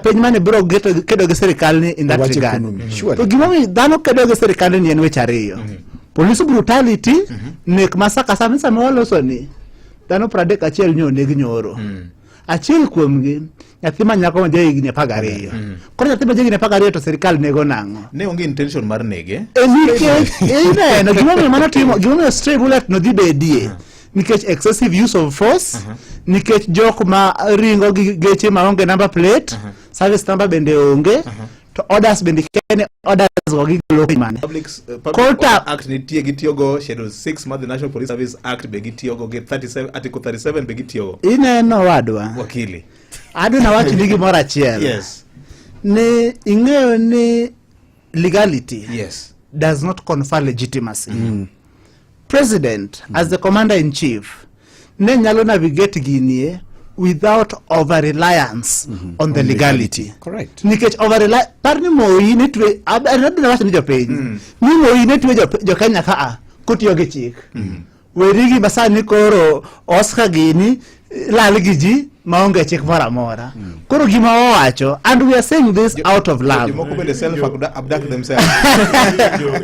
piny mane biro kedo gi sirkal ni in that regard. To gimomiyo dhano kedo gi sirkal ni en weche ariyo. Police brutality, nek masaka samisa mawaloso ni. Dhano 31 nyonegi nyoro. Achiel kuomgi nyathi ma nyako ma jahigni 12. Koro nyathi ma jahigni 12 to sirkal nego nang'o? Ne onge intention mar nege. Nikech ineno gimomiyo mano timo, gimomiyo stray bullet no dhi bedie. Nikech excessive use of force, nikech jok ma ringo gi geche ma onge number plate, service number bende onge, to orders bende kene orders go gi local man. Public Act ni tie gi tiogo Schedule 6 ma the National Police Service Act be gi tiogo ge 37 Article 37 be gi tiogo. Ineno wadwa. Wakili. Adu na wachi ligi mora achiel. Yes. Ni ing'eyo ni legality does not confer legitimacy. President, as the commander-in-chief, ne nyalo navigate ginie without over-reliance on the legality. Correct. Nikech over-reliance, parni moi netwe, abadina wacha ni jopeny, ni moi netwe jo Kenya kaa, kutiyo ge chik. Werigi basani koro Oscar gini, lalgiji, maonge chik mora mora. Koro gima owacho, and we are saying this out of love. Moko be self-abduct themselves.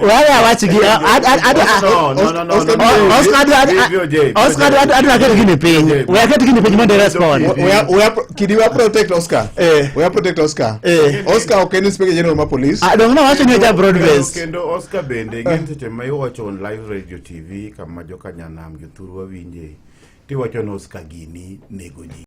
Waya wachigi, Oscar adu aketi gini piny. We aketi gini piny mondo respond. Kidi wa protect Oscar. We protect Oscar. Oscar okeni speak general ma police. Don't know wacho ni ja broad base. Kendo Oscar bende gin seche ma iwacho on live radio TV kama joka nyanam jothurwa winje. Tiwacho no Oscar gini nego ji.